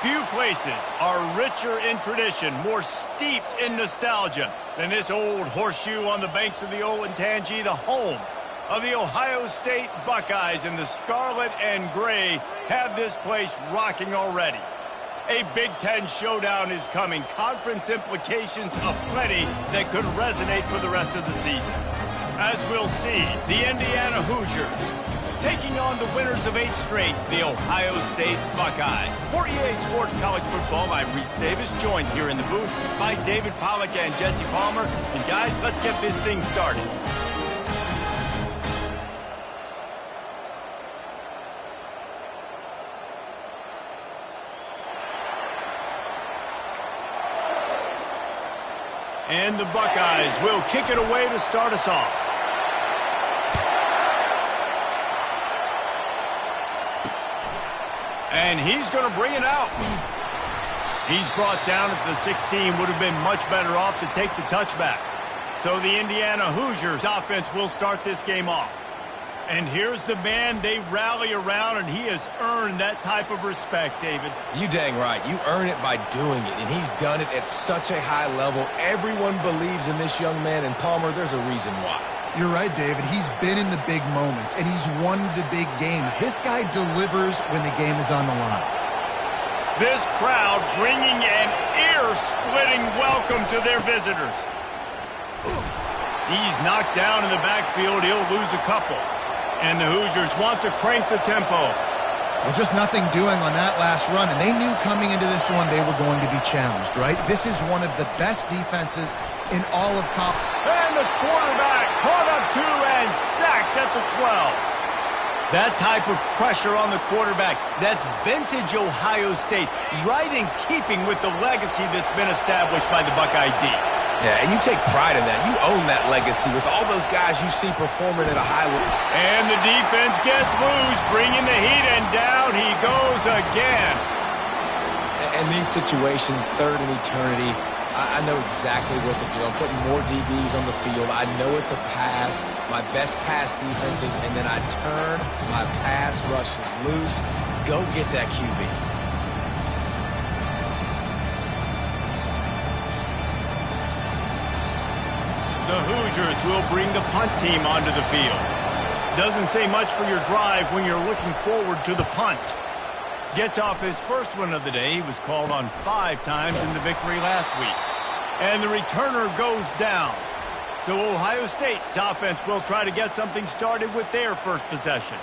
Few places are richer in tradition, more steeped in nostalgia than this old horseshoe on the banks of the Wk11, the home of the Ohio State Buckeyes, and the scarlet and gray have this place rocking already. A Big Ten showdown is coming. Conference implications aplenty that could resonate for the rest of the season. As we'll see, the Indiana Hoosiers taking on the winners of 8 straight, the Ohio State Buckeyes. For EA Sports College Football, I'm Reese Davis, joined here in the booth by David Pollack and Jesse Palmer. And guys, let's get this thing started. And the Buckeyes will kick it away to start us off. And he's going to bring it out. He's brought down at the 16. Would have been much better off to take the touchback. So the Indiana Hoosiers offense will start this game off. And here's the man they rally around, and he has earned that type of respect, David. You dang right. You earn it by doing it, and he's done it at such a high level. Everyone believes in this young man, and Palmer, there's a reason why. You're right, David. He's been in the big moments, and he's won the big games. This guy delivers when the game is on the line. This crowd bringing an ear-splitting welcome to their visitors. He's knocked down in the backfield. He'll lose a couple. And the Hoosiers want to crank the tempo. Well, just nothing doing on that last run, and they knew coming into this one they were going to be challenged, right? This is one of the best defenses in all of college. And the quarterback caught up to and sacked at the 12. That type of pressure on the quarterback, that's vintage Ohio State, right in keeping with the legacy that's been established by the Buckeye D. Yeah, and you take pride in that. You own that legacy with all those guys you see performing at a high level. And the defense gets loose, bringing the heat, and down he goes again. In these situations, third and eternity, I know exactly what to do. I'm putting more DBs on the field. I know it's a pass, my best pass defenses, and then I turn my pass rushers loose. Go get that QB. The Hoosiers will bring the punt team onto the field. Doesn't say much for your drive when you're looking forward to the punt. Gets off his first one of the day. He was called on 5 times in the victory last week. And the returner goes down. So Ohio State's offense will try to get something started with their first possession.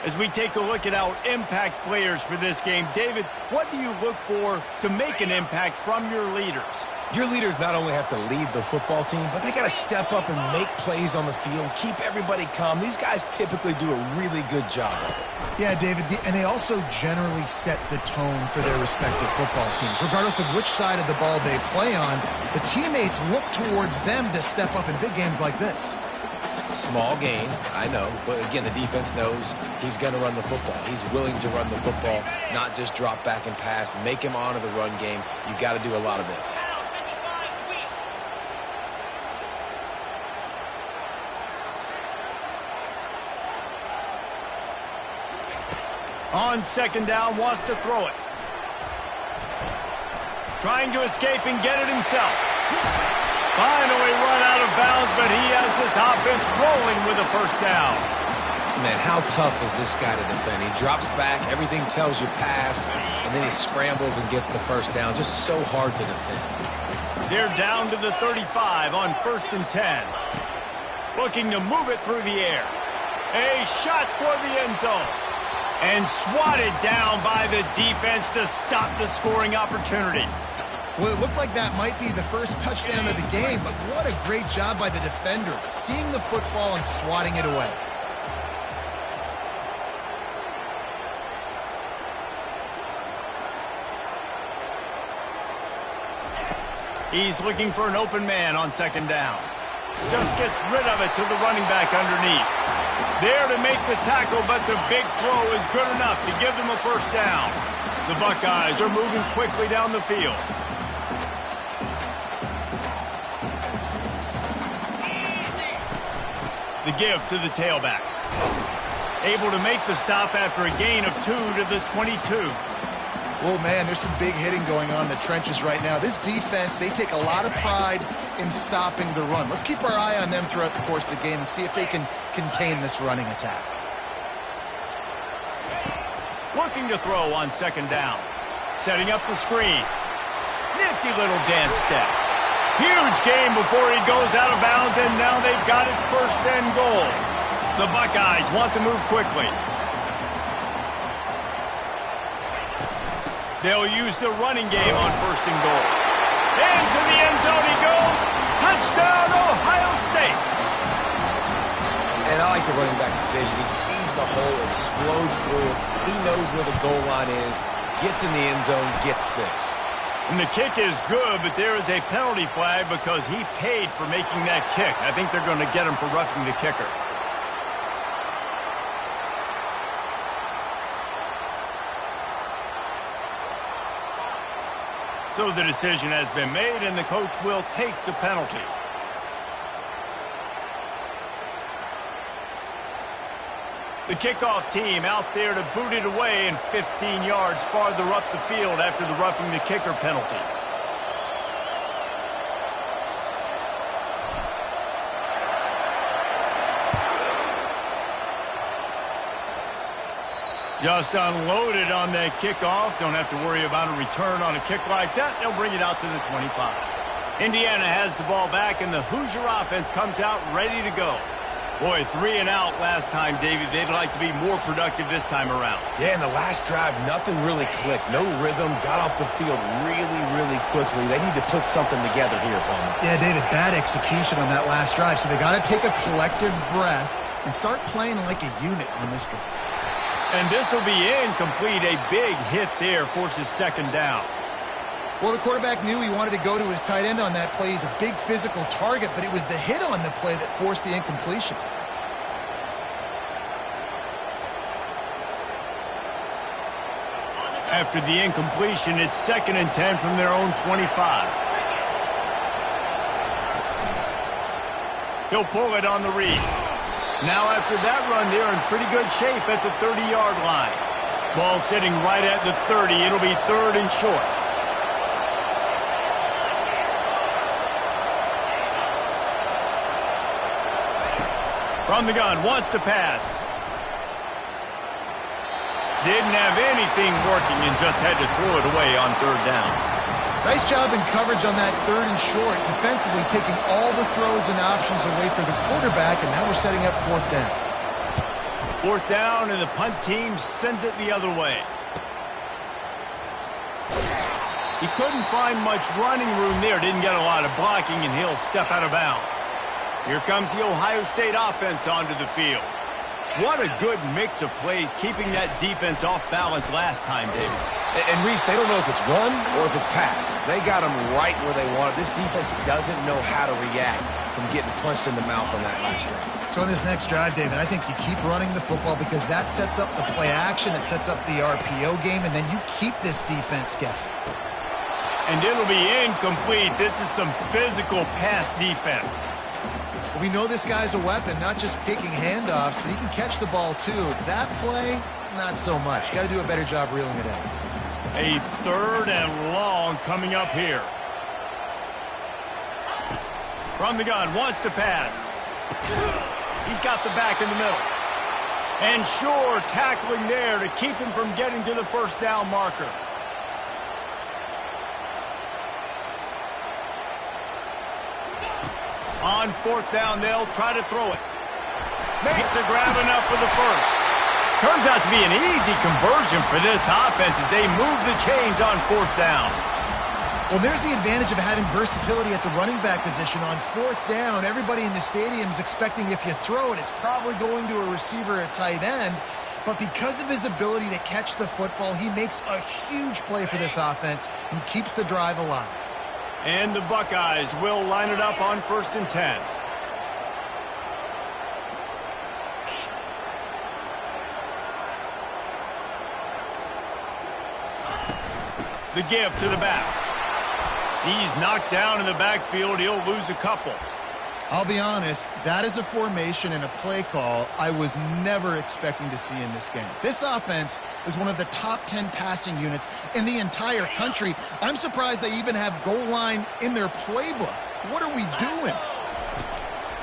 As we take a look at our impact players for this game, David, what do you look for to make an impact from your leaders? Your leaders not only have to lead the football team, but they got to step up and make plays on the field, keep everybody calm. These guys typically do a really good job of it. Yeah, David, and they also generally set the tone for their respective football teams. Regardless of which side of the ball they play on, the teammates look towards them to step up in big games like this. Small gain, I know, but again, the defense knows he's going to run the football. He's willing to run the football, not just drop back and pass, make him honor the run game. You got to do a lot of this. On second down, wants to throw it. Trying to escape and get it himself. Finally run out of bounds, but he has this offense rolling with a first down. Man, how tough is this guy to defend? He drops back, everything tells you pass, and then he scrambles and gets the first down. Just so hard to defend. They're down to the 35 on 1st and 10. Looking to move it through the air. A shot toward the end zone. And swatted down by the defense to stop the scoring opportunity. Well, it looked like that might be the first touchdown of the game, but what a great job by the defender, seeing the football and swatting it away. He's looking for an open man on second down. Just gets rid of it to the running back underneath. There to make the tackle, but the big throw is good enough to give them a first down. The Buckeyes are moving quickly down the field. The give to the tailback. Able to make the stop after a gain of 2 to the 22. Oh, man, there's some big hitting going on in the trenches right now. This defense, they take a lot of pride in stopping the run. Let's keep our eye on them throughout the course of the game and see if they can contain this running attack. Looking to throw on second down. Setting up the screen. Nifty little dance step. Huge game before he goes out of bounds, and now they've got its first and goal. The Buckeyes want to move quickly. They'll use the running game on first and goal. Into the end zone he goes. Touchdown, Ohio State. And I like the running back's vision. He sees the hole, explodes through it. He knows where the goal line is, gets in the end zone, gets 6. And the kick is good, but there is a penalty flag because he paid for making that kick. I think they're going to get him for roughing the kicker. So the decision has been made, and the coach will take the penalty. The kickoff team out there to boot it away and 15 yards farther up the field after the roughing the kicker penalty. Just unloaded on that kickoff. Don't have to worry about a return on a kick like that. They'll bring it out to the 25. Indiana has the ball back, and the Hoosier offense comes out ready to go. Boy, 3 and out last time, David. They'd like to be more productive this time around. Yeah, in the last drive, nothing really clicked. No rhythm, got off the field really quickly. They need to put something together here, Palmer. Yeah, David, bad execution on that last drive. So they got to take a collective breath and start playing like a unit on this drive. And this will be incomplete. A big hit there forces second down. Well, the quarterback knew he wanted to go to his tight end on that play. He's a big physical target, but it was the hit on the play that forced the incompletion. After the incompletion, it's 2nd and 10 from their own 25. He'll pull it on the read. Now after that run, they're in pretty good shape at the 30-yard line. Ball sitting right at the 30. It'll be 3rd and short. From the gun, wants to pass. Didn't have anything working and just had to throw it away on 3rd down. Nice job in coverage on that 3rd and short, defensively taking all the throws and options away for the quarterback, and now we're setting up 4th down. 4th down, and the punt team sends it the other way. He couldn't find much running room there, didn't get a lot of blocking, and he'll step out of bounds. Here comes the Ohio State offense onto the field. What a good mix of plays, keeping that defense off balance last time, David. And Reese, they don't know if it's run or if it's pass. They got them right where they want it. This defense doesn't know how to react from getting punched in the mouth on that last drive. So in this next drive, David, I think you keep running the football because that sets up the play action, it sets up the RPO game, and then you keep this defense guessing. And it'll be incomplete. This is some physical pass defense. We know this guy's a weapon, not just taking handoffs, but he can catch the ball too. That play, not so much. Got to do a better job reeling it in. A 3rd and long coming up here. From the gun, wants to pass. He's got the back in the middle. And sure, tackling there to keep him from getting to the 1st down marker. On 4th down, they'll try to throw it. Makes a grab enough for the 1st. Turns out to be an easy conversion for this offense as they move the chains on 4th down. Well, there's the advantage of having versatility at the running back position. On 4th down, everybody in the stadium is expecting if you throw it, it's probably going to a receiver at tight end. But because of his ability to catch the football, he makes a huge play for this offense and keeps the drive alive. And the Buckeyes will line it up on 1st and 10. The give to the back. He's knocked down in the backfield. He'll lose a couple. I'll be honest, that is a formation and a play call I was never expecting to see in this game. This offense is one of the top 10 passing units in the entire country. I'm surprised they even have goal line in their playbook. What are we doing?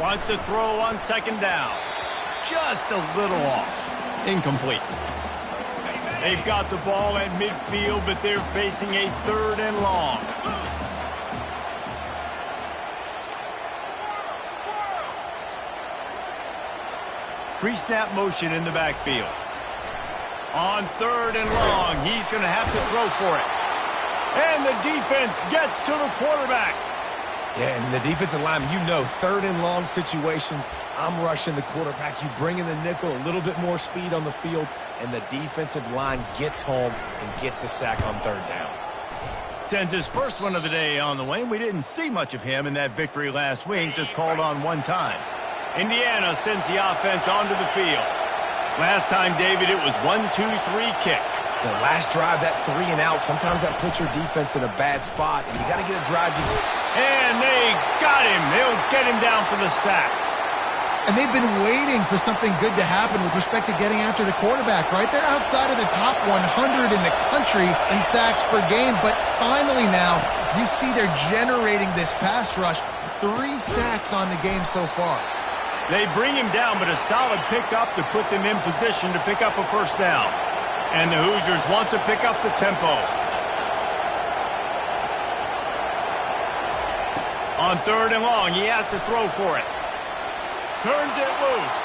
Wants to throw on second down. Just a little off. Incomplete. They've got the ball at midfield, but they're facing a 3rd and long. Pre-snap motion in the backfield. On 3rd and long, he's going to have to throw for it. And the defense gets to the quarterback. Yeah, and the defensive lineman, 3rd and long situations, I'm rushing the quarterback. You bring in the nickel, a little bit more speed on the field, and the defensive line gets home and gets the sack on 3rd down. Sends his first one of the day on the way. We didn't see much of him in that victory last week, just called on one time. Indiana sends the offense onto the field. Last time, David, it was 1-2-3 kick. The last drive, that 3 and out, sometimes that puts your defense in a bad spot, and you got to get a drive. And they got him. They'll get him down for the sack. And they've been waiting for something good to happen with respect to getting after the quarterback, right? They're outside of the top 100 in the country in sacks per game, but finally now you see they're generating this pass rush. 3 sacks on the game so far. They bring him down, but a solid pickup to put them in position to pick up a first down. And the Hoosiers want to pick up the tempo. On 3rd and long, he has to throw for it. Turns it loose.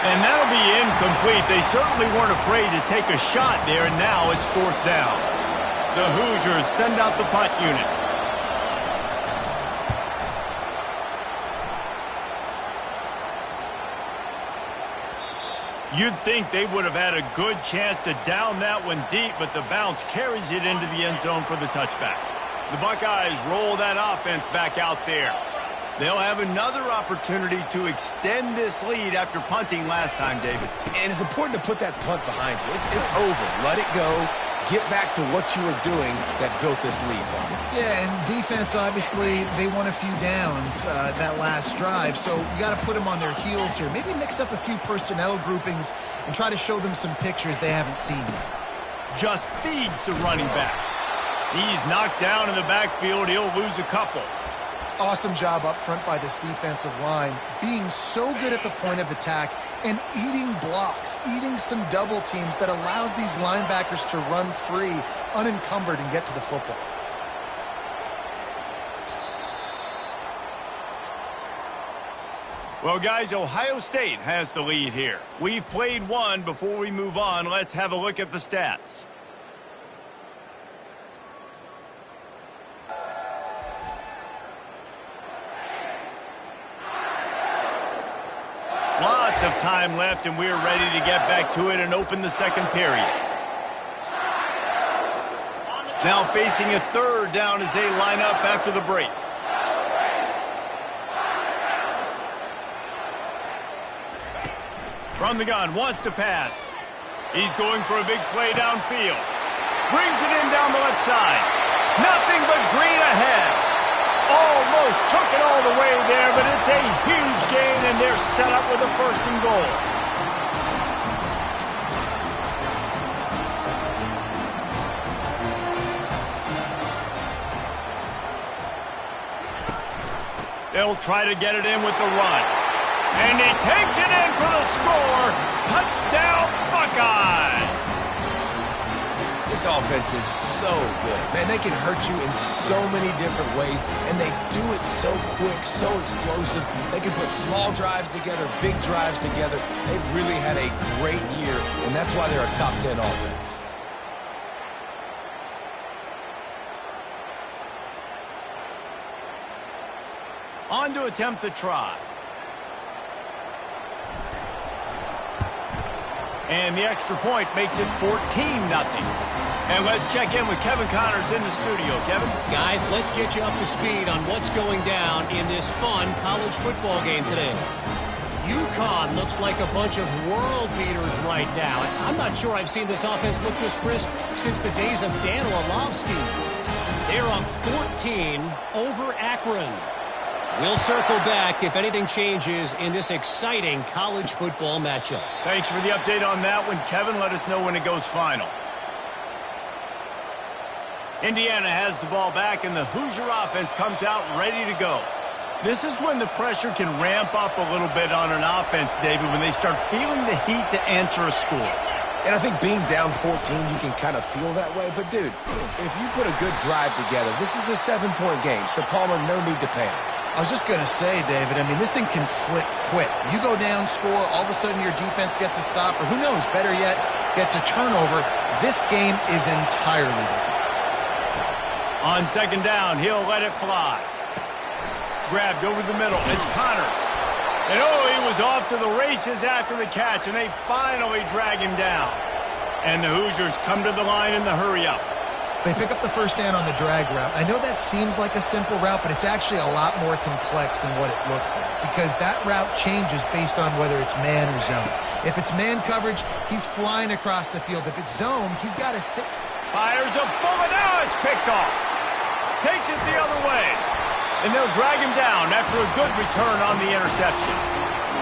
And that'll be incomplete. They certainly weren't afraid to take a shot there, and now it's 4th down. The Hoosiers send out the punt unit. You'd think they would have had a good chance to down that one deep, but the bounce carries it into the end zone for the touchback. The Buckeyes roll that offense back out there. They'll have another opportunity to extend this lead after punting last time, David. And it's important to put that punt behind you. It's over. Let it go. Get back to what you were doing that built this lead, though. Yeah, and defense, obviously, they won a few downs that last drive, so you got to put them on their heels here. Maybe mix up a few personnel groupings and try to show them some pictures they haven't seen yet. Just feeds the running back. He's knocked down in the backfield. He'll lose a couple. Awesome job up front by this defensive line, being so good at the point of attack and eating blocks, eating some double teams that allows these linebackers to run free, unencumbered, and get to the football. Well, guys, Ohio State has the lead here. We've played one. Before we move on, let's have a look at the stats. Lots of time left, and we're ready to get back to it and open the second period. Now facing a 3rd down as they line up after the break. From the gun, wants to pass. He's going for a big play downfield. Brings it in down the left side. Nothing but green ahead. Almost took it all the way there, but it's a huge gain, and they're set up with a 1st and goal. They'll try to get it in with the run. And he takes it in for the score. Touchdown, Buckeyes! This offense is so good. Man, they can hurt you in so many different ways, and they do it so quick, so explosive. They can put small drives together, big drives together. They've really had a great year, and that's why they're a top 10 offense. On to attempt the try. And the extra point makes it 14-0. And let's check in with Kevin Connors in the studio. Kevin? Guys, let's get you up to speed on what's going down in this fun college football game today. UConn looks like a bunch of world beaters right now. I'm not sure I've seen this offense look this crisp since the days of Dan Orlovsky. They're up 14 over Akron. We'll circle back if anything changes in this exciting college football matchup. Thanks for the update on that one, Kevin. Let us know when it goes final. Indiana has the ball back, and the Hoosier offense comes out ready to go. This is when the pressure can ramp up a little bit on an offense, David, when they start feeling the heat to answer a score. And I think being down 14, you can kind of feel that way. But, dude, if you put a good drive together, this is a 7-point game, so Palmer, no need to panic. I was just going to say, David, I mean, this thing can flip quick. You go down, score, all of a sudden your defense gets a stop, or who knows, better yet, gets a turnover. This game is entirely different. On second down, he'll let it fly. Grabbed over the middle. It's Connors. And he was off to the races after the catch, and they finally drag him down. And the Hoosiers come to the line in the hurry-up. They pick up the first down on the drag route. I know that seems like a simple route, but it's actually a lot more complex than what it looks like, because that route changes based on whether it's man or zone. If it's man coverage, he's flying across the field. If it's zone, he's got to sit. Fires a bullet. Now it's picked off. Takes it the other way. And they'll drag him down after a good return on the interception.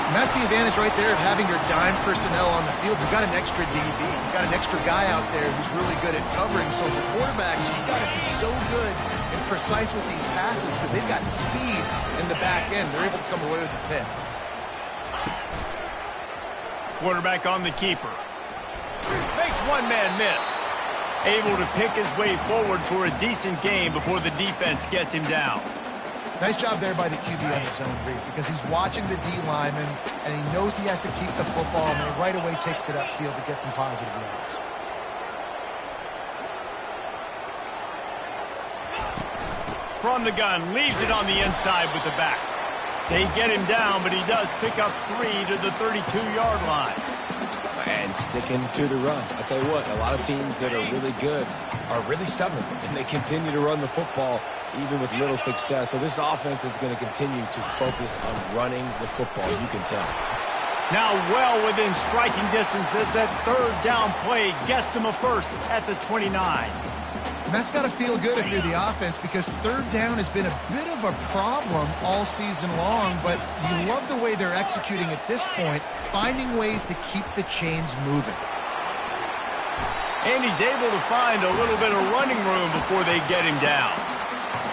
And that's the advantage right there of having your dime personnel on the field. You've got an extra DB. You've got an extra guy out there who's really good at covering. So for quarterbacks, you've got to be so good and precise with these passes because they've got speed in the back end. They're able to come away with the pick. Quarterback on the keeper. Makes one man miss. Able to pick his way forward for a decent game before the defense gets him down. Nice job there by the QB on the zone read because he's watching the D lineman and he knows he has to keep the football and he right away takes it upfield to get some positive yards. From the gun, leaves it on the inside with the back. They get him down, but he does pick up 3 to the 32-yard line. And sticking to the run. I'll tell you what, a lot of teams that are really good are really stubborn, and they continue to run the football even with little success. So this offense is going to continue to focus on running the football, you can tell. Now well within striking distance as that third down play gets them a first at the 29. And that's got to feel good if you're the offense because third down has been a bit of a problem all season long, but you love the way they're executing at this point, finding ways to keep the chains moving. And he's able to find a little bit of running room before they get him down.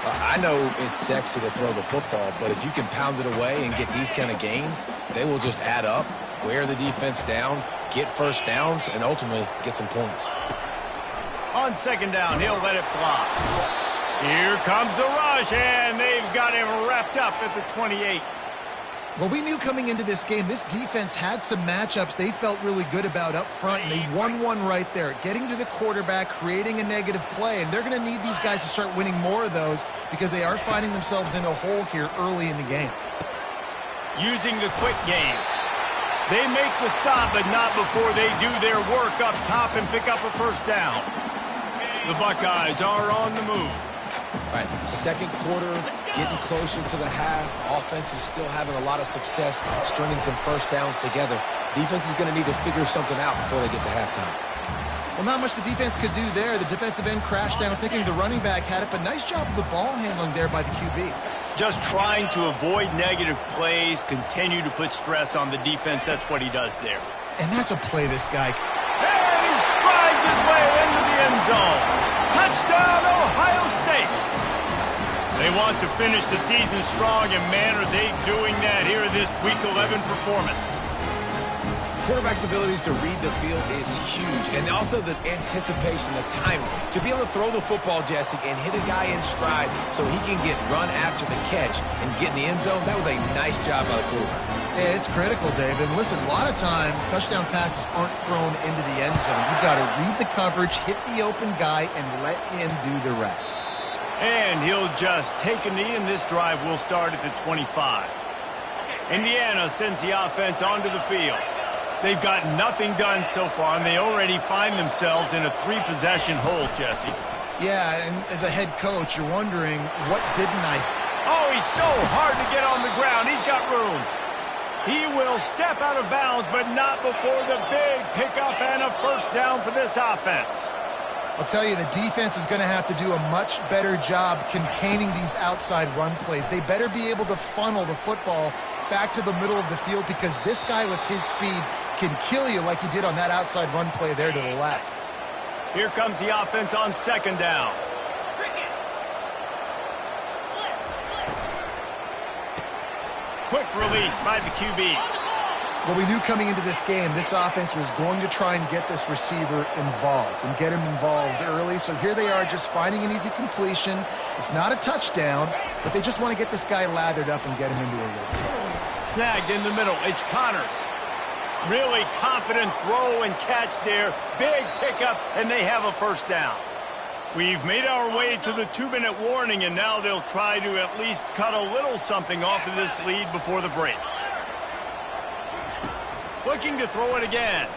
I know it's sexy to throw the football, but if you can pound it away and get these kind of gains, they will just add up, wear the defense down, get first downs, and ultimately get some points. On second down, he'll let it fly. Here comes the rush, and they've got him wrapped up at the 28. Well, we knew coming into this game, this defense had some matchups they felt really good about up front, and they won one right there, getting to the quarterback, creating a negative play, and they're going to need these guys to start winning more of those because they are finding themselves in a hole here early in the game. Using the quick game. They make the stop, but not before they do their work up top and pick up a first down. The Buckeyes are on the move. All right, second quarter, getting closer to the half. Offense is still having a lot of success stringing some first downs together. Defense is going to need to figure something out before they get to halftime. Well, not much the defense could do there. The defensive end crashed down thinking the running back had it, but nice job of the ball handling there by the QB. Just trying to avoid negative plays, continue to put stress on the defense. That's what he does there. And that's a play this guy. And he strides his way into the end zone. Touchdown, Ohio State. They want to finish the season strong, and man, are they doing that here in this Week 11 performance. Quarterback's abilities to read the field is huge, and also the anticipation, the timing. To be able to throw the football, Jesse, and hit a guy in stride so he can get run after the catch and get in the end zone, that was a nice job by the quarterback. Yeah, it's critical, David. Listen, a lot of times touchdown passes aren't thrown into the end zone. You've got to read the coverage, hit the open guy, and let him do the rest. And he'll just take a knee, and this drive will start at the 25. Indiana sends the offense onto the field. They've got nothing done so far, and they already find themselves in a 3-possession hole, Jesse. Yeah, and as a head coach, you're wondering, what didn't I see? Oh, he's so hard to get on the ground. He's got room. He will step out of bounds, but not before the big pickup and a first down for this offense. I'll tell you, the defense is going to have to do a much better job containing these outside run plays. They better be able to funnel the football back to the middle of the field, because this guy with his speed can kill you like he did on that outside run play there to the left. Here comes the offense on second down. Quick release by the QB. Well, we knew coming into this game, this offense was going to try and get this receiver involved and get him involved early. So here they are, just finding an easy completion. It's not a touchdown, but they just want to get this guy lathered up and get him into a rhythm. Snagged in the middle. It's Connors. Really confident throw and catch there. Big pickup, and they have a first down. We've made our way to the 2-minute warning, and now they'll try to at least cut a little something off of this lead before the break. Looking to throw it again.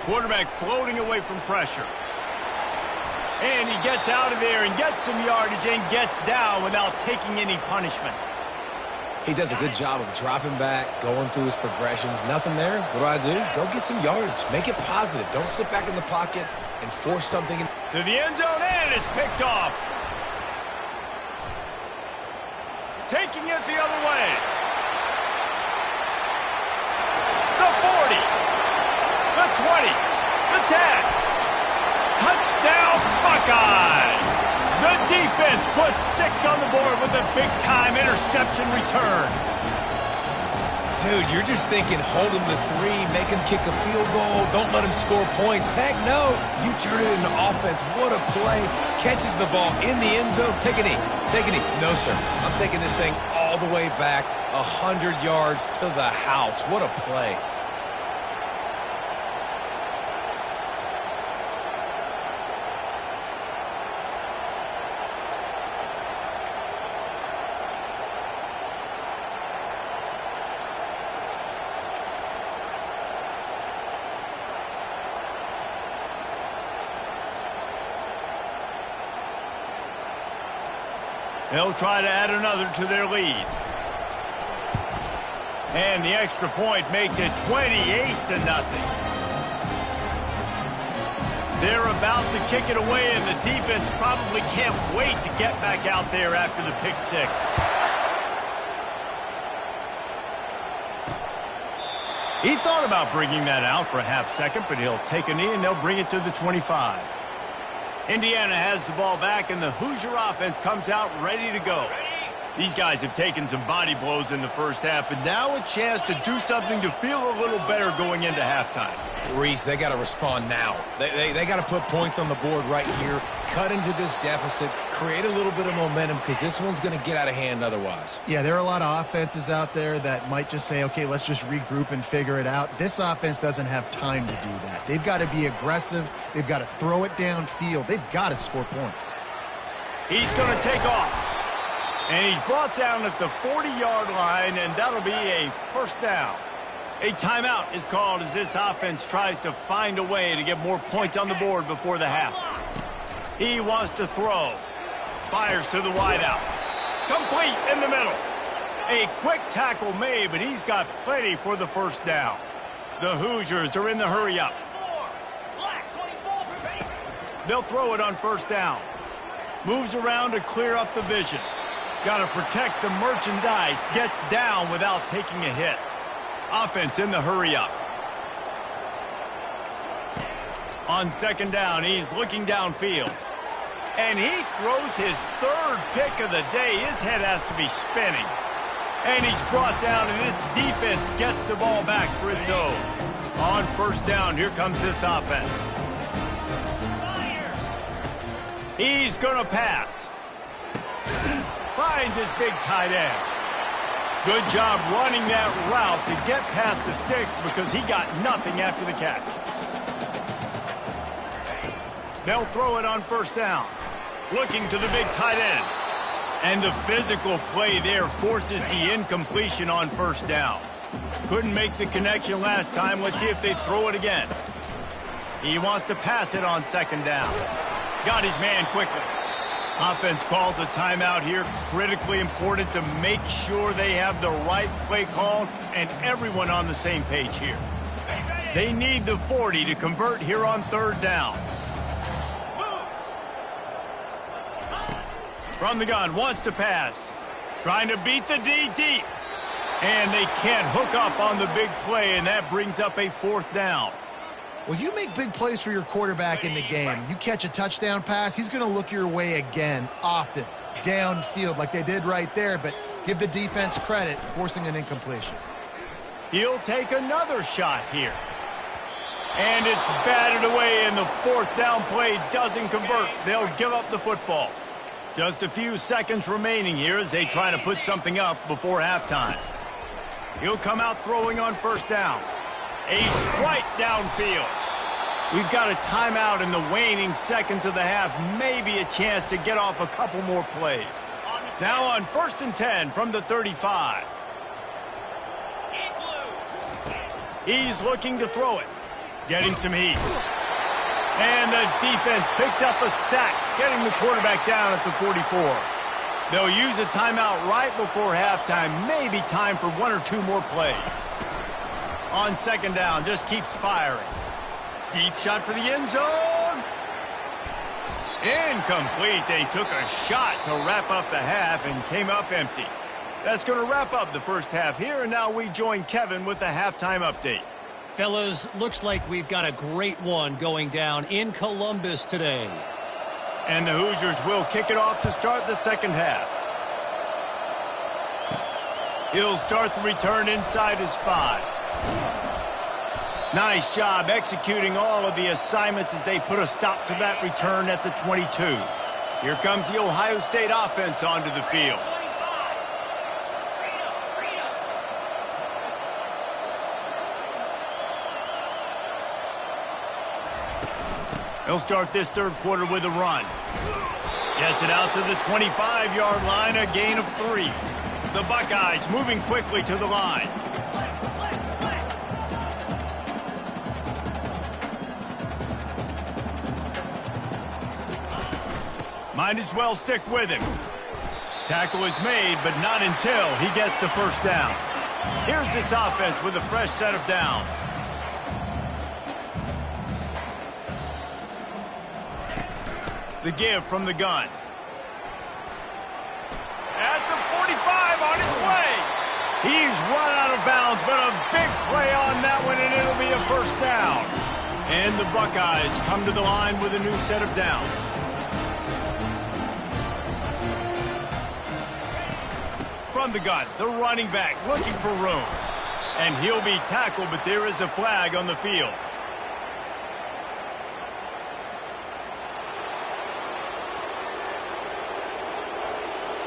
Quarterback floating away from pressure. And he gets out of there and gets some yardage and gets down without taking any punishment. He does a good job of dropping back, going through his progressions. Nothing there. What do? Go get some yardage. Make it positive. Don't sit back in the pocket and force something. To the end zone, and it's picked off. Taking it the other way. The 40. The 20. The 10. Touchdown, Buckeyes. The defense puts 6 on the board with a big-time interception return. Dude, you're just thinking, hold him to 3, make him kick a field goal, don't let him score points. Heck no, you turn it into offense. What a play. Catches the ball in the end zone. Take a knee. Take a knee. No, sir. I'm taking this thing all the way back, 100 yards to the house. What a play. They'll try to add another to their lead. And the extra point makes it 28-0. They're about to kick it away, and the defense probably can't wait to get back out there after the pick 6. He thought about bringing that out for a half second, but he'll take a knee, and they'll bring it to the 25. Indiana has the ball back, and the Hoosier offense comes out ready to go. These guys have taken some body blows in the first half, but now a chance to do something to feel a little better going into halftime. Reese, they got to respond now. They got to put points on the board right here, cut into this deficit, create a little bit of momentum, because this one's going to get out of hand otherwise. Yeah, there are a lot of offenses out there that might just say, okay, let's just regroup and figure it out. This offense doesn't have time to do that. They've got to be aggressive. They've got to throw it downfield. They've got to score points. He's going to take off. And he's brought down at the 40-yard line, and that'll be a first down. A timeout is called as this offense tries to find a way to get more points on the board before the half. He wants to throw. Fires to the wideout. Complete in the middle. A quick tackle made, but he's got plenty for the first down. The Hoosiers are in the hurry-up. They'll throw it on first down. Moves around to clear up the vision. Got to protect the merchandise. Gets down without taking a hit. Offense in the hurry-up. On second down, he's looking downfield. And he throws his 3rd pick of the day. His head has to be spinning. And he's brought down, and this defense gets the ball back for its own. On first down, here comes this offense. He's going to pass. Finds his big tight end. Good job running that route to get past the sticks because he got nothing after the catch. They'll throw it on first down. Looking to the big tight end. And the physical play there forces the incompletion on first down. Couldn't make the connection last time. Let's see if they throw it again. He wants to pass it on second down. Got his man quickly. Offense calls a timeout here. Critically important to make sure they have the right play called and everyone on the same page here. They need the 40 to convert here on third down. From the gun, wants to pass. Trying to beat the D deep. And they can't hook up on the big play, and that brings up a 4th down. Well, you make big plays for your quarterback in the game. You catch a touchdown pass, he's going to look your way again, often, downfield like they did right there, but give the defense credit, forcing an incompletion. He'll take another shot here. And it's batted away, and the 4th down play doesn't convert. They'll give up the football. Just a few seconds remaining here as they try to put something up before halftime. He'll come out throwing on 1st down. A strike downfield. We've got a timeout in the waning seconds of the half. Maybe a chance to get off a couple more plays. Now on 1st and 10 from the 35. He's looking to throw it. Getting some heat. And the defense picks up a sack, getting the quarterback down at the 44. They'll use a timeout right before halftime. Maybe time for 1 or 2 more plays. On 2nd down, just keeps firing. Deep shot for the end zone. Incomplete. They took a shot to wrap up the half and came up empty. That's going to wrap up the first half here, and now we join Kevin with the halftime update. Fellas, looks like we've got a great one going down in Columbus today. And the Hoosiers will kick it off to start the 2nd half. He'll start the return inside his 5. Nice job executing all of the assignments as they put a stop to that return at the 22. Here comes the Ohio State offense onto the field. He'll start this 3rd quarter with a run. Gets it out to the 25-yard line, a gain of 3. The Buckeyes moving quickly to the line. Might as well stick with him. Tackle is made, but not until he gets the 1st down. Here's this offense with a fresh set of downs. The give from the gun. At the 45 on his way. He's run out of bounds, but a big play on that one, and it'll be a 1st down. And the Buckeyes come to the line with a new set of downs. From the gun, the running back looking for room. And he'll be tackled, but there is a flag on the field.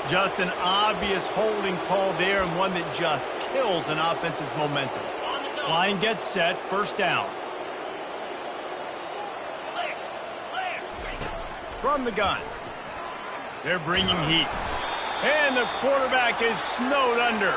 Just an obvious holding call there, and one that just kills an offense's momentum. Line gets set, 1st down. From the gun. They're bringing heat. And the quarterback is snowed under.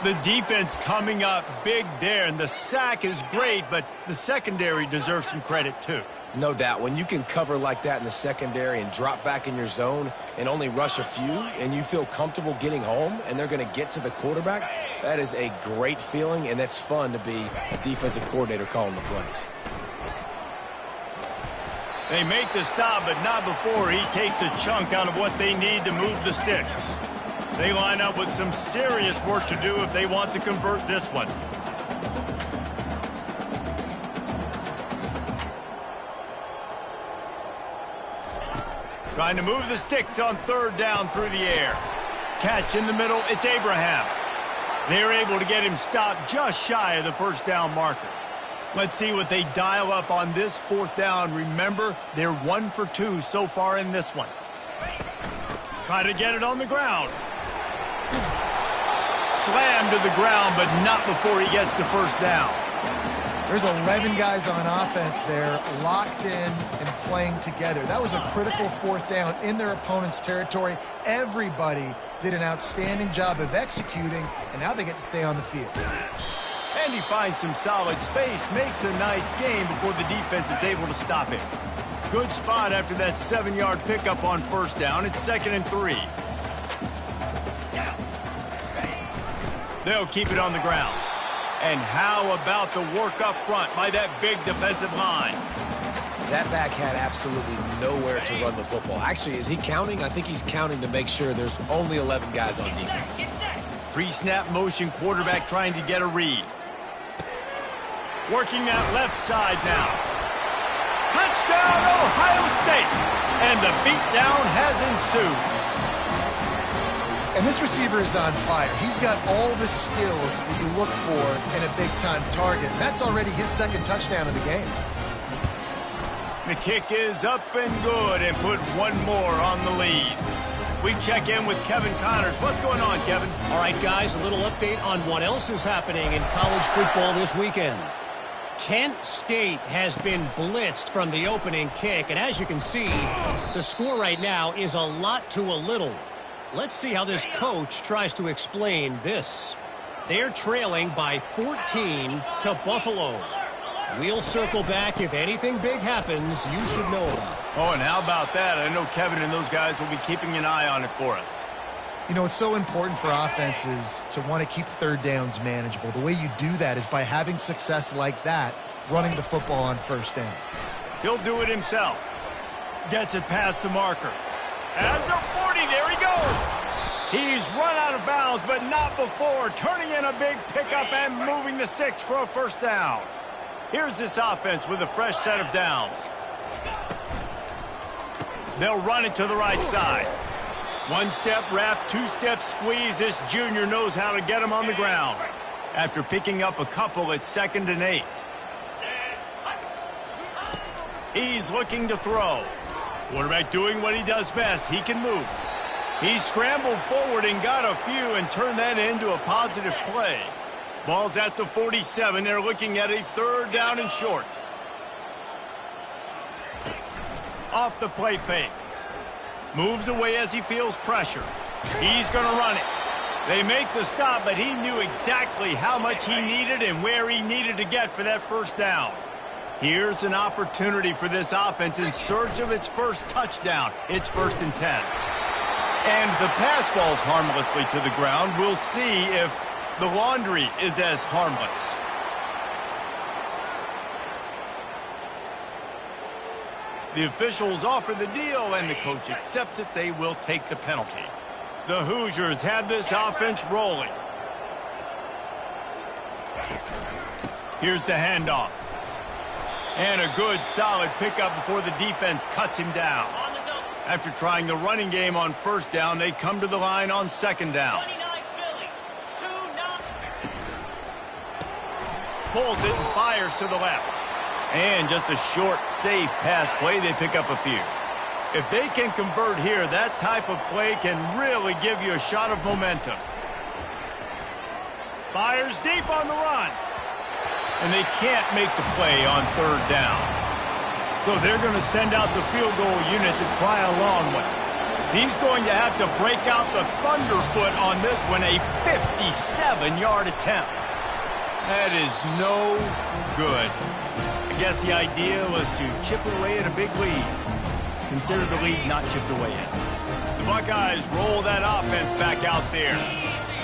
The defense coming up big there, and the sack is great, but the secondary deserves some credit too. No doubt. When you can cover like that in the secondary and drop back in your zone and only rush a few, and you feel comfortable getting home and they're going to get to the quarterback, that is a great feeling, and that's fun to be a defensive coordinator calling the plays. They make the stop, but not before he takes a chunk out of what they need to move the sticks. They line up with some serious work to do if they want to convert this one. Trying to move the sticks on 3rd down through the air. Catch in the middle, it's Abraham. They're able to get him stopped just shy of the 1st down marker. Let's see what they dial up on this 4th down. Remember, they're 1 for 2 so far in this one. Try to get it on the ground. Slammed to the ground, but not before he gets the 1st down. There's 11 guys on offense there, locked in and playing together. That was a critical 4th down in their opponent's territory. Everybody did an outstanding job of executing, and now they get to stay on the field. And he finds some solid space, makes a nice game before the defense is able to stop it. Good spot after that 7-yard pickup on 1st down. It's 2nd and 3. They'll keep it on the ground. And how about the work up front by that big defensive line? That back had absolutely nowhere to run the football. Actually, is he counting? I think he's counting to make sure there's only 11 guys on defense. Pre-snap motion quarterback trying to get a read. Working that left side now. Touchdown, Ohio State! And the beatdown has ensued. And this receiver is on fire. He's got all the skills that you look for in a big-time target. And that's already his second touchdown of the game. The kick is up and good and put one more on the lead. We check in with Kevin Connors. What's going on, Kevin? All right, guys, a little update on what else is happening in college football this weekend. Kent State has been blitzed from the opening kick, and as you can see, the score right now is a lot to a little. Let's see how this coach tries to explain this. They're trailing by 14 to Buffalo. We'll circle back if anything big happens you should know about. Oh, and how about that? I know Kevin and those guys will be keeping an eye on it for us. You know, it's so important for offenses to want to keep third downs manageable. The way you do that is by having success like that, running the football on first down. He'll do it himself. Gets it past the marker. At the 40, there he goes. He's run out of bounds, but not before. Turning in a big pickup and moving the sticks for a first down. Here's this offense with a fresh set of downs. They'll run it to the right side. One-step wrap, two-step squeeze. This junior knows how to get him on the ground. After picking up a couple, it's 2nd and 8. He's looking to throw. Quarterback doing what he does best. He can move. He scrambled forward and got a few and turned that into a positive play. Ball's at the 47. They're looking at a 3rd down and short. Off the play fake. Moves away as he feels pressure. He's going to run it. They make the stop, but he knew exactly how much he needed and where he needed to get for that first down. Here's an opportunity for this offense in search of its first touchdown. It's 1st and 10. And the pass falls harmlessly to the ground. We'll see if the laundry is as harmless. The officials offer the deal, and the coach accepts it. They will take the penalty. The Hoosiers have this offense rolling. Here's the handoff. And a good, solid pickup before the defense cuts him down. After trying the running game on first down, they come to the line on 2nd down. Pulls it and fires to the left. And just a short, safe pass play. They pick up a few. If they can convert here, that type of play can really give you a shot of momentum. Fires deep on the run. And they can't make the play on 3rd down. So they're going to send out the field goal unit to try a long one. He's going to have to break out the thunderfoot on this one, a 57-yard attempt. That is no good. I guess the idea was to chip away at a big lead. Consider the lead not chipped away yet. The Buckeyes roll that offense back out there.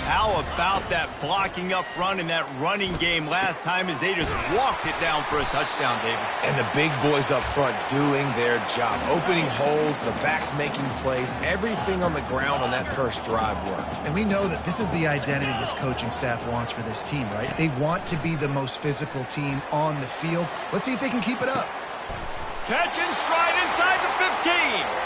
How about that blocking up front in that running game last time as they just walked it down for a touchdown, David? And the big boys up front doing their job. Opening holes, the backs making plays. Everything on the ground on that first drive worked. And we know that this is the identity this coaching staff wants for this team, right? They want to be the most physical team on the field. Let's see if they can keep it up. Catch and stride inside the 15.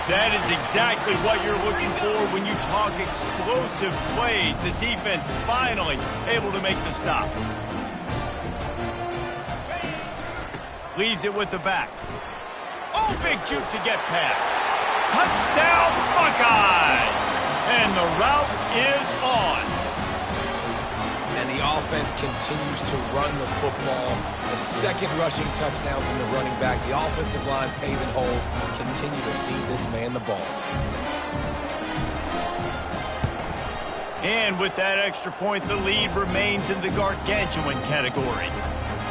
That is exactly what you're looking for when you talk explosive plays. The defense finally able to make the stop. Leaves it with the back. Oh, big juke to get past. Touchdown, Buckeyes! And the route is on. And the offense continues to run the football. The 2nd rushing touchdown from the running back. The offensive line paving holes. Continue to feed this man the ball. And with that extra point, the lead remains in the gargantuan category.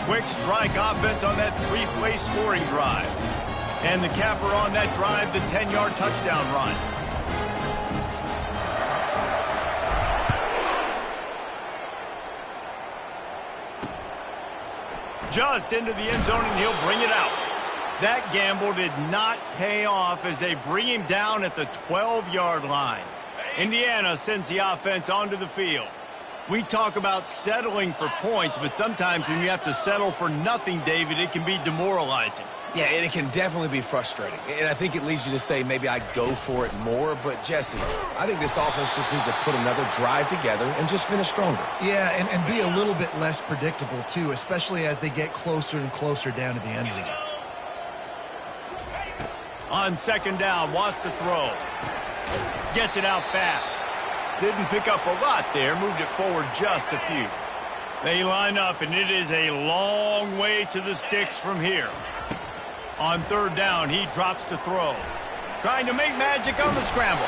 Quick strike offense on that 3-play scoring drive. And the capper on that drive, the 10-yard touchdown run. Just into the end zone, and he'll bring it out. That gamble did not pay off as they bring him down at the 12-yard line. Indiana sends the offense onto the field. We talk about settling for points, but sometimes when you have to settle for nothing, David, it can be demoralizing. Yeah, and it can definitely be frustrating. And I think it leads you to say maybe I go for it more. But, Jesse, I think this offense just needs to put another drive together and just finish stronger. Yeah, and be a little bit less predictable, too, especially as they get closer and closer down to the end zone. On second down, wants to throw. Gets it out fast. Didn't pick up a lot there, moved it forward just a few. They line up, and it is a long way to the sticks from here. On third down, he drops to throw. Trying to make magic on the scramble.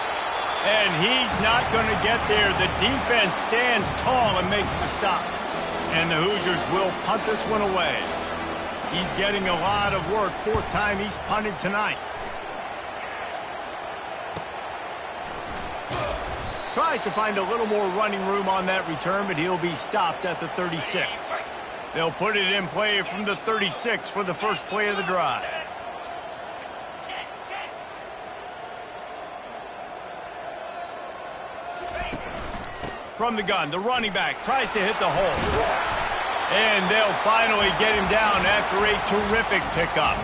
And he's not going to get there. The defense stands tall and makes the stop. And the Hoosiers will punt this one away. He's getting a lot of work. Fourth time he's punted tonight. Tries to find a little more running room on that return, but he'll be stopped at the 36. They'll put it in play from the 36 for the first play of the drive. From the gun, the running back tries to hit the hole. And they'll finally get him down after a terrific pickup.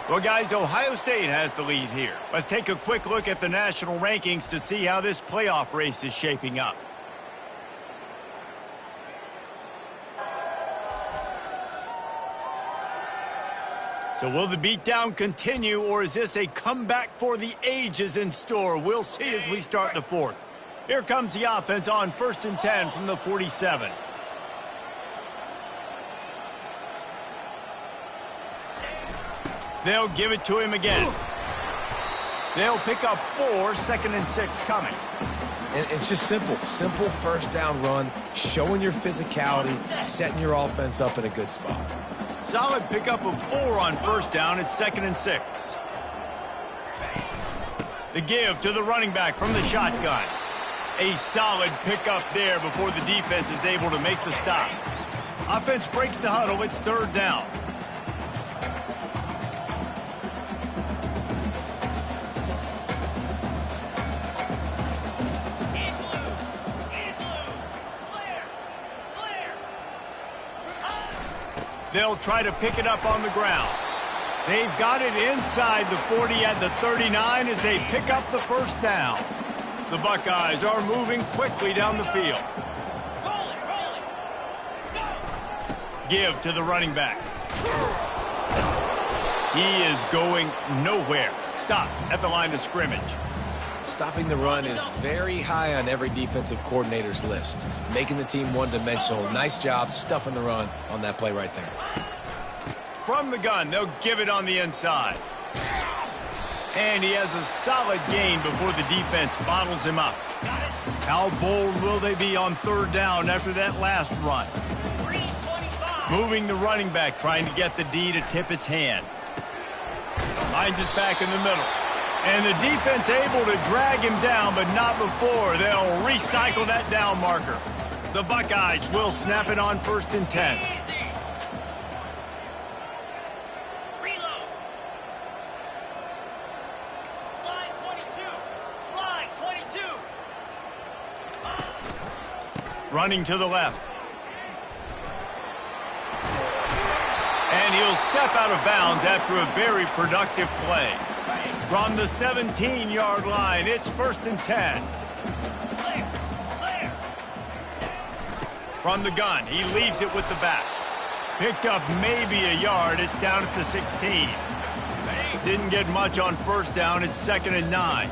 Well, guys, Ohio State has the lead here. Let's take a quick look at the national rankings to see how this playoff race is shaping up. So will the beatdown continue, or is this a comeback for the ages in store? We'll see as we start the fourth. Here comes the offense on 1st and 10 from the 47. They'll give it to him again. They'll pick up 4, 2nd and 6 coming. And it's just simple. Simple first down run, showing your physicality, setting your offense up in a good spot. Solid pickup of 4 on first down. It's 2nd and 6. The give to the running back from the shotgun. A solid pickup there before the defense is able to make the stop. Offense breaks the huddle. It's 3rd down. They'll try to pick it up on the ground. They've got it inside the 40 at the 39 as they pick up the first down. The Buckeyes are moving quickly down the field. Give to the running back. He is going nowhere. Stop at the line of scrimmage. Stopping the run is very high on every defensive coordinator's list. Making the team one-dimensional. Nice job stuffing the run on that play right there. From the gun, they'll give it on the inside. And he has a solid gain before the defense bottles him up. How bold will they be on 3rd down after that last run? Moving the running back, trying to get the D to tip its hand. Finds us back in the middle. And the defense able to drag him down, but not before. They'll recycle that down marker. The Buckeyes will snap it on 1st and 10. Reload. Slide 22. Slide 22. Running to the left. And he'll step out of bounds after a very productive play. From the 17-yard line, it's 1st and 10. From the gun, he leaves it with the back. Picked up maybe a yard. It's down at the 16. Didn't get much on first down. It's 2nd and 9.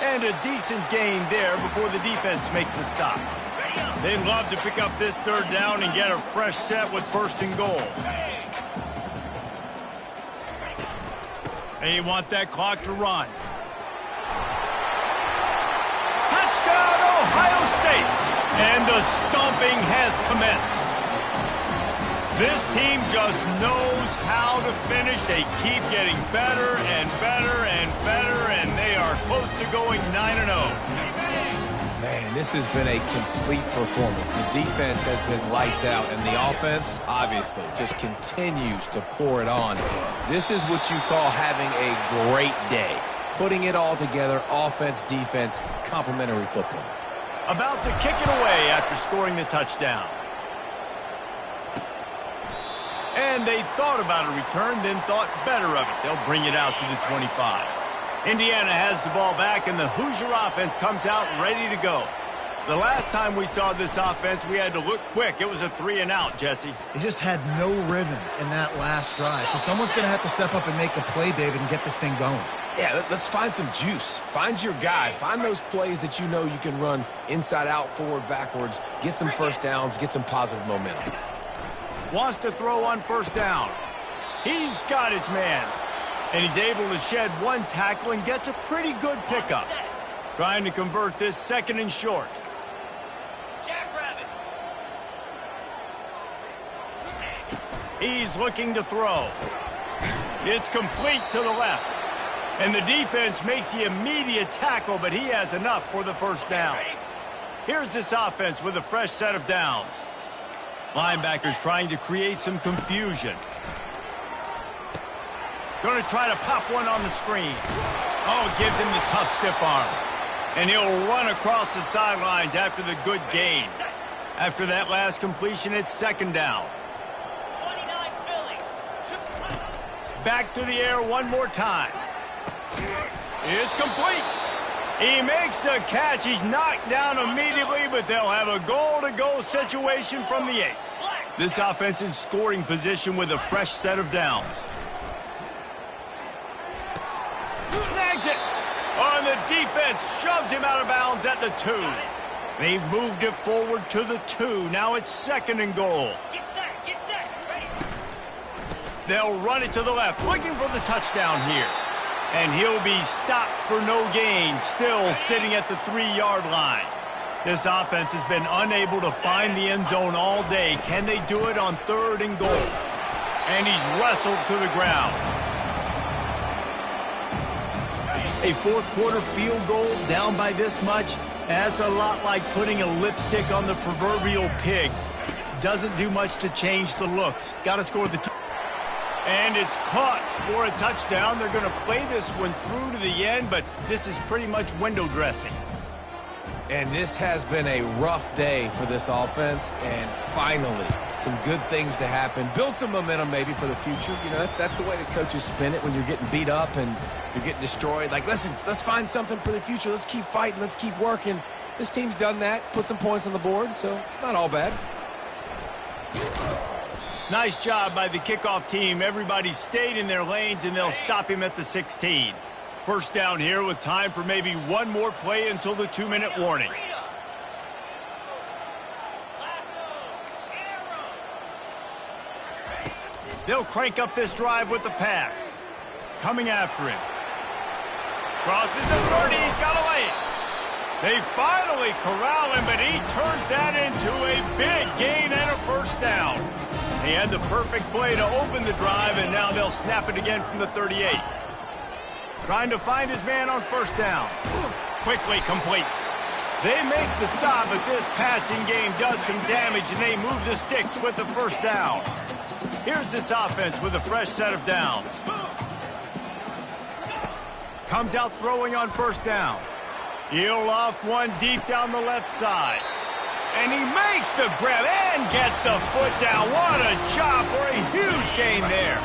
And a decent gain there before the defense makes the stop. They'd love to pick up this 3rd down and get a fresh set with 1st and goal. They want that clock to run. Touchdown, Ohio State! And the stomping has commenced. This team just knows how to finish. They keep getting better and better and better, and they close to going 9-0. Man, this has been a complete performance. The defense has been lights out, and the offense, obviously, just continues to pour it on. This is what you call having a great day. Putting it all together, offense, defense, complementary football. About to kick it away after scoring the touchdown. And they thought about a return, then thought better of it. They'll bring it out to the 25. Indiana has the ball back, and the Hoosier offense comes out ready to go. The last time we saw this offense, we had to look quick. It was a 3-and-out, Jesse. They just had no rhythm in that last drive. So someone's going to have to step up and make a play, David, and get this thing going. Yeah, let's find some juice. Find your guy. Find those plays that you know you can run inside out, forward, backwards. Get some first downs. Get some positive momentum. Wants to throw on first down. He's got his man. And he's able to shed one tackle and gets a pretty good pickup. Trying to convert this 2nd and short. Jackrabbit. He's looking to throw. It's complete to the left. And the defense makes the immediate tackle, but he has enough for the first down. Here's this offense with a fresh set of downs. Linebackers trying to create some confusion. Going to try to pop one on the screen. Oh, gives him the tough stiff arm. And he'll run across the sidelines after the good gain. After that last completion, it's 2nd down. 29 Philly. Back to the air one more time. It's complete. He makes the catch. He's knocked down immediately, but they'll have a goal-to-go situation from the 8. This offense in scoring position with a fresh set of downs. Snags it. On the defense, shoves him out of bounds at the 2. They've moved it forward to the 2. Now it's 2nd and goal. Get set, ready. They'll run it to the left, looking for the touchdown here. And he'll be stopped for no gain, still sitting at the 3-yard line. This offense has been unable to find the end zone all day. Can they do it on 3rd and goal? And he's wrestled to the ground. A 4th-quarter field goal down by this much, that's a lot like putting a lipstick on the proverbial pig. Doesn't do much to change the looks. Got to score the and it's caught for a touchdown. They're going to play this one through to the end, but this is pretty much window dressing. And this has been a rough day for this offense, and finally, some good things to happen. Build some momentum maybe for the future. You know, that's the way the coaches spin it when you're getting beat up and you're getting destroyed. Like, listen, let's find something for the future. Let's keep fighting. Let's keep working. This team's done that, put some points on the board, so it's not all bad. Nice job by the kickoff team. Everybody stayed in their lanes, and they'll stop him at the 16. First down here with time for maybe one more play until the 2-minute warning. They'll crank up this drive with the pass. Coming after him. Crosses the 30. He's got away. They finally corral him, but he turns that into a big gain and a first down. He had the perfect play to open the drive, and now they'll snap it again from the 38. Trying to find his man on first down. Quickly complete. They make the stop, but this passing game does some damage, and they move the sticks with the first down. Here's this offense with a fresh set of downs. Comes out throwing on first down. He'll loft one deep down the left side. And he makes the grab and gets the foot down. What a job for a huge gain there.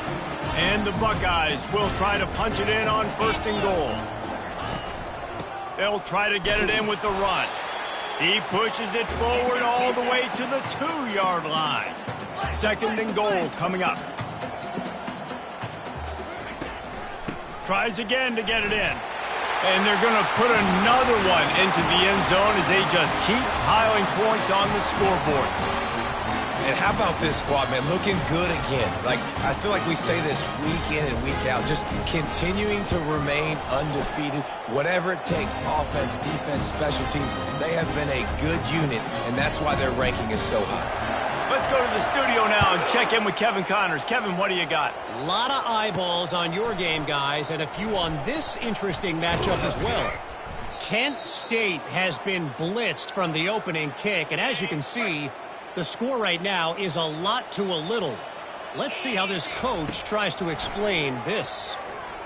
And the Buckeyes will try to punch it in on 1st and goal. They'll try to get it in with the run. He pushes it forward all the way to the 2-yard line. 2nd and goal coming up. Tries again to get it in. And they're going to put another one into the end zone as they just keep piling points on the scoreboard. And how about this squad, man? Looking good again. Like, I feel like we say this week in and week out, just continuing to remain undefeated. Whatever it takes, offense, defense, special teams, they have been a good unit, and that's why their ranking is so high. Let's go to the studio now and check in with Kevin Connors. Kevin, what do you got? A lot of eyeballs on your game, guys, and a few on this interesting matchup as well. Kent State has been blitzed from the opening kick, and as you can see, the score right now is a lot to a little. Let's see how this coach tries to explain this.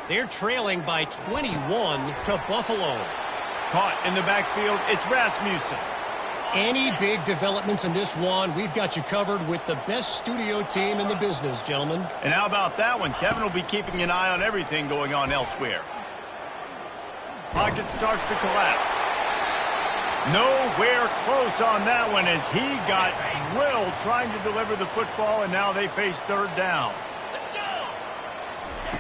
They're trailing by 21 to Buffalo. Caught in the backfield, it's Rasmussen. Any big developments in this one, we've got you covered with the best studio team in the business, gentlemen. And how about that one? Kevin will be keeping an eye on everything going on elsewhere. Pocket starts to collapse. Nowhere close on that one as he got drilled trying to deliver the football, and now they face third down. Let's go.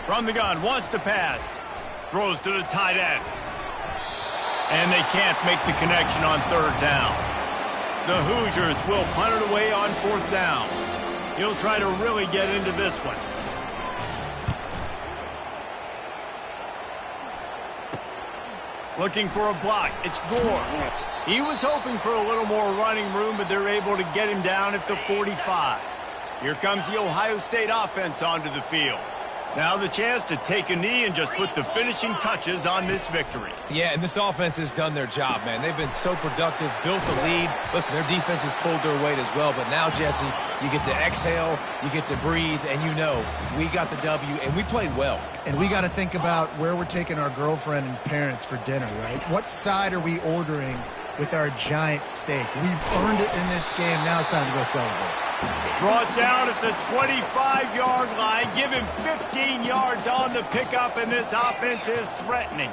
From the gun, wants to pass. Throws to the tight end. And they can't make the connection on third down. The Hoosiers will punt it away on fourth down. He'll try to really get into this one. Looking for a block. It's Gore. He was hoping for a little more running room, but they're able to get him down at the 45. Here comes the Ohio State offense onto the field. Now the chance to take a knee and just put the finishing touches on this victory. Yeah, and this offense has done their job, man. They've been so productive, built the lead. Listen, their defense has pulled their weight as well. But now, Jesse, you get to exhale, you get to breathe, and you know we got the W, and we played well. And we got to think about where we're taking our girlfriend and parents for dinner, right? What side are we ordering with our giant steak? We've earned it in this game. Now it's time to go celebrate. Brought down at the 25-yard line. Give him 15 yards on the pickup, and this offense is threatening.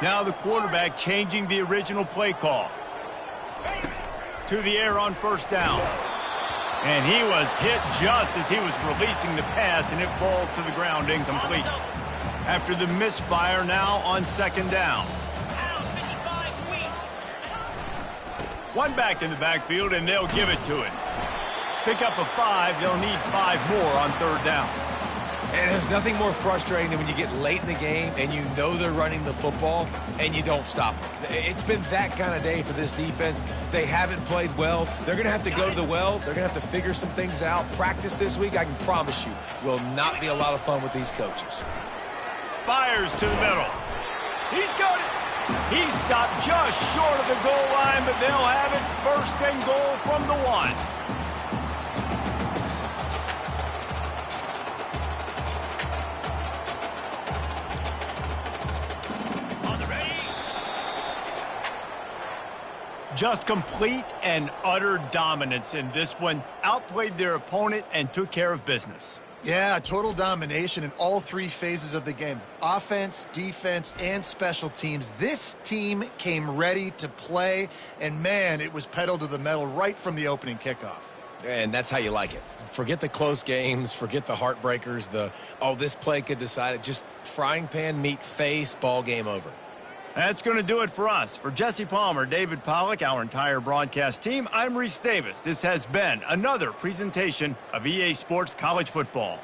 Now the quarterback changing the original play call. To the air on first down. And he was hit just as he was releasing the pass, and it falls to the ground incomplete. After the misfire, now on second down. One back in the backfield, and they'll give it to him. Pick up a 5. They'll need 5 more on third down. And there's nothing more frustrating than when you get late in the game and you know they're running the football and you don't stop them. It's been that kind of day for this defense. They haven't played well. They're going to have to go to the well. They're going to have to figure some things out. Practice this week, I can promise you, will not be a lot of fun with these coaches. Fires to the middle. He's got it. He stopped just short of the goal line, but they'll have it first and goal from the 1. Just complete and utter dominance in this one. Outplayed their opponent and took care of business. Yeah, total domination in all 3 phases of the game. Offense, defense, and special teams. This team came ready to play, and man, it was pedal to the metal right from the opening kickoff. And that's how you like it. Forget the close games, forget the heartbreakers, this play could decide it. Just frying pan, meat face, ball game over. That's going to do it for us. For Jesse Palmer, David Pollack, our entire broadcast team, I'm Reese Davis. This has been another presentation of EA Sports College Football.